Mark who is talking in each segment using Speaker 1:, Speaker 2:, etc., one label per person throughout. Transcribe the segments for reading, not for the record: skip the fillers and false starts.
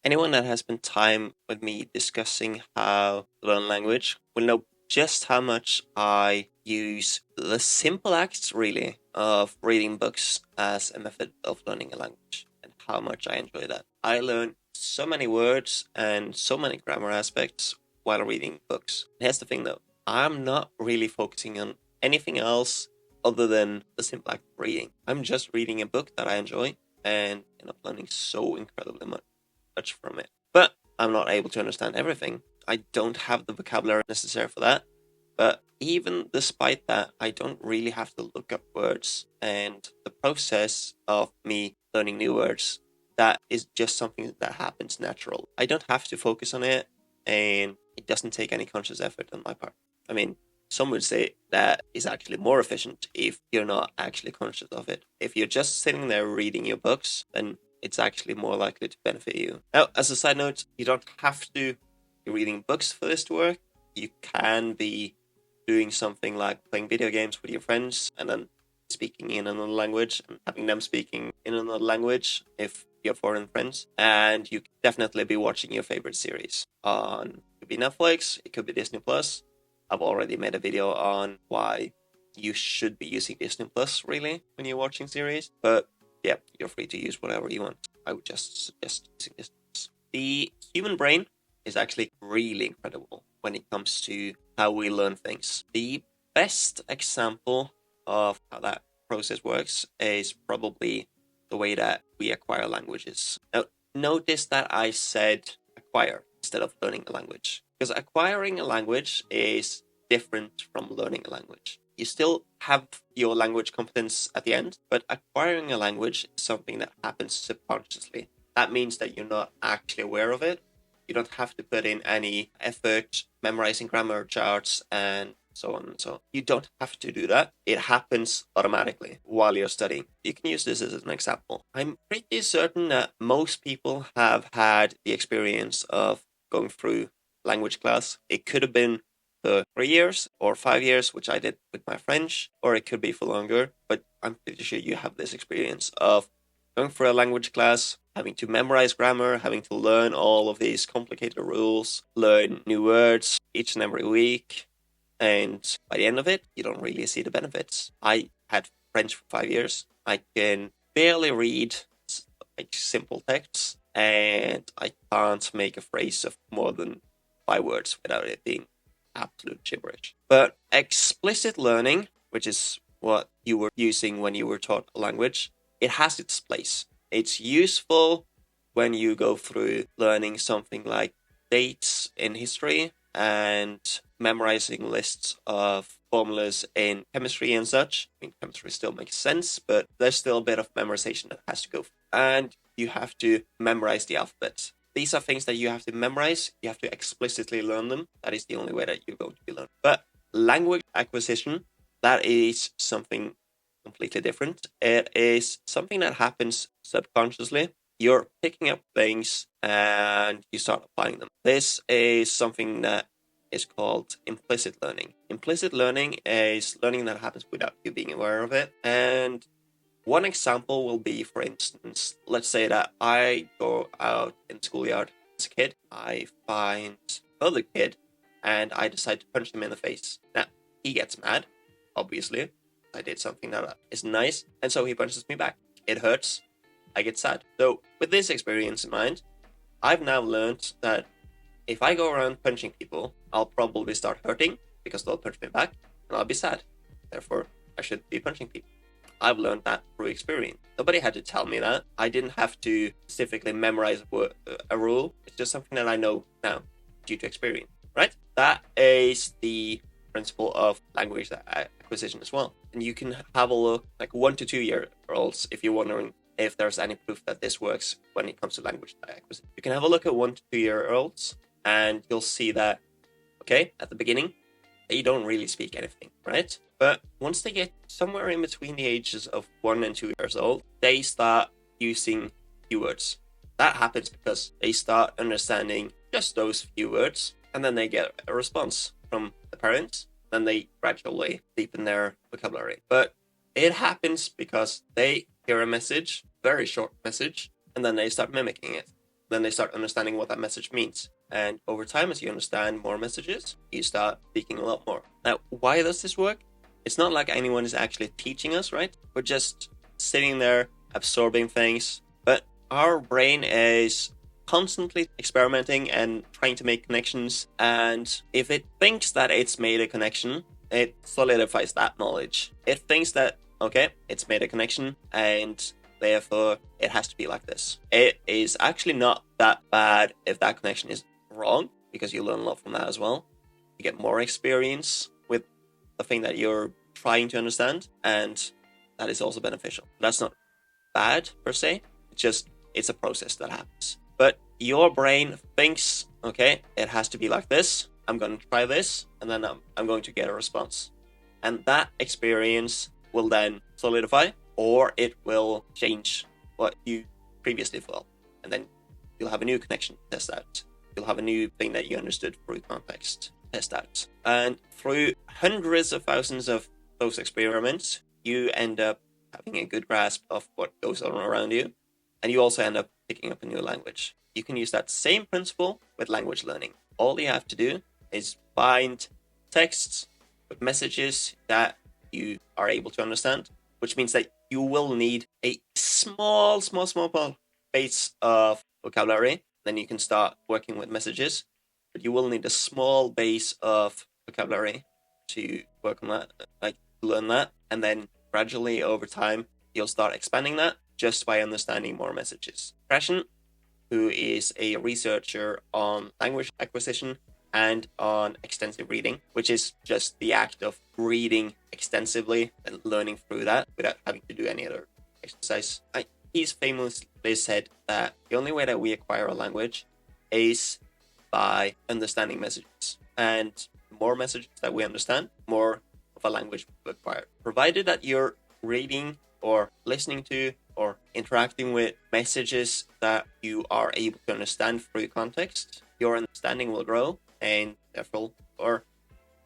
Speaker 1: Anyone that has spent time with me discussing how to learn language will know just how much I use the simple acts, really, of reading books as a method of learning a language, and how much I enjoy that. I learn so many words and so many grammar aspects while reading books. Here's the thing though, I'm not really focusing on anything else other than the simple act of reading. I'm just reading a book that I enjoy and end up learning so incredibly much from it. But I'm not able to understand everything. I don't have the vocabulary necessary for that. But even despite that, I don't really have to look up words. And the process of me learning new words, that is just something that happens natural. I don't have to focus on it, and it doesn't take any conscious effort on my part. I mean, some would say that is actually more efficient if you're not actually conscious of it. If you're just sitting there reading your books, then it's actually more likely to benefit you. Now, as a side note, you don't have to be reading books for this to work. You can be doing something like playing video games with your friends and then speaking in another language and having them speaking in another language if you have foreign friends. And you could definitely be watching your favorite series on, it could be Netflix, it could be Disney Plus. I've already made a video on why you should be using Disney Plus really when you're watching series, but yeah, you're free to use whatever you want. I would just suggest using Disney Plus. The human brain is actually really incredible when it comes to how we learn things. The best example of how that process works is probably the way that we acquire languages. Now, notice that I said acquire instead of learning a language, because acquiring a language is different from learning a language. You still have your language competence at the end, but acquiring a language is something that happens subconsciously. That means that you're not actually aware of it. You don't have to put in any effort memorizing grammar charts and so on and so on. You don't have to do that. It happens automatically while you're studying. You can use this as an example. I'm pretty certain that most people have had the experience of going through language class. It could have been for 3 years or 5 years, which I did with my French, or it could be for longer, but I'm pretty sure you have this experience of going through a language class, having to memorize grammar, having to learn all of these complicated rules, learn new words each and every week, and by the end of it, you don't really see the benefits. I had French for 5 years. I can barely read like simple texts, and I can't make a phrase of more than 5 words without it being absolute gibberish. But explicit learning, which is what you were using when you were taught a language, it has its place. It's useful when you go through learning something like dates in history and memorizing lists of formulas in chemistry and such. I mean, chemistry still makes sense, but there's still a bit of memorization that has to go. And you have to memorize the alphabet. These are things that you have to memorize. You have to explicitly learn them. That is the only way that you're going to be learning. But language acquisition, that is something completely different. It is something that happens subconsciously. You're picking up things and you start applying them. This is something that is called implicit learning. Implicit learning is learning that happens without you being aware of it. And one example will be, for instance, let's say that I go out in the schoolyard as a kid. I find another kid and I decide to punch him in the face. Now, he gets mad, obviously. I did something that isn't nice, and so he punches me back. It hurts. I get sad. So, with this experience in mind, I've now learned that if I go around punching people, I'll probably start hurting because they'll punch me back, and I'll be sad. Therefore, I should be punching people. I've learned that through experience. Nobody had to tell me that. I didn't have to specifically memorize a rule. It's just something that I know now due to experience, right? That is the principle of language acquisition as well. And you can have a look, like 1 to 2 year olds, if you're wondering if there's any proof that this works when it comes to language acquisition. You can have a look at 1 to 2 year olds and you'll see that, okay, at the beginning, they don't really speak anything, right? But once they get somewhere in between the ages of 1 and 2 years old, they start using few words. That happens because they start understanding just those few words, and then they get a response from the parents, then they gradually deepen their vocabulary. But it happens because they hear a message, very short message, and then they start mimicking it. then they start understanding what that message means. And over time, as you understand more messages, you start speaking a lot more. Now, why does this work? It's not like anyone is actually teaching us, right? We're just sitting there absorbing things, but our brain is constantly experimenting and trying to make connections. And if it thinks that it's made a connection, it solidifies that knowledge. It thinks that, okay, it's made a connection and therefore it has to be like this. It is actually not that bad if that connection is wrong, because you learn a lot from that as well. You get more experience with the thing that you're trying to understand, and that is also beneficial. That's not bad per se, it's a process that happens. But your brain thinks, okay, it has to be like this, I'm going to try this, and then I'm going to get a response. And that experience will then solidify, or it will change what you previously felt. And then you'll have a new connection to test out. You'll have a new thing that you understood through context test out. And through hundreds of thousands of those experiments, you end up having a good grasp of what goes on around you. And you also end up picking up a new language. You can use that same principle with language learning. All you have to do is find texts with messages that you are able to understand, which means that you will need a small base of vocabulary. Then you can start working with messages, but you will need a small base of vocabulary to work on that, like learn that, and then gradually over time you'll start expanding that just by understanding more messages. Krashen, who is a researcher on language acquisition and on extensive reading, which is just the act of reading extensively and learning through that without having to do any other exercise. He's famously said that the only way that we acquire a language is by understanding messages. And the more messages that we understand, more of a language we acquire. Provided that you're reading or listening to or interacting with messages that you are able to understand through context, your understanding will grow, and therefore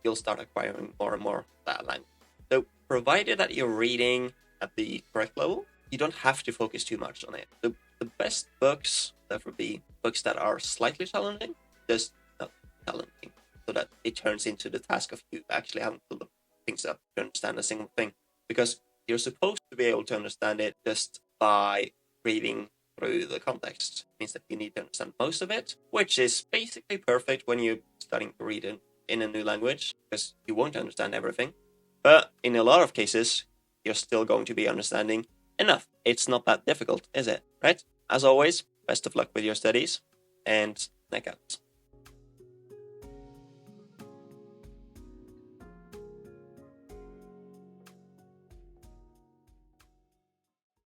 Speaker 1: you'll start acquiring more and more of that language. So provided that you're reading at the correct level, you don't have to focus too much on it. The best books, that would be books that are slightly challenging, just not challenging, so that it turns into the task of you actually having to look things up to understand a single thing. Because you're supposed to be able to understand it just by reading through the context. It means that you need to understand most of it, which is basically perfect when you're starting to read in a new language, because you won't understand everything. But in a lot of cases, you're still going to be understanding enough. It's not that difficult, is it? Right? As always, best of luck with your studies, and neck out.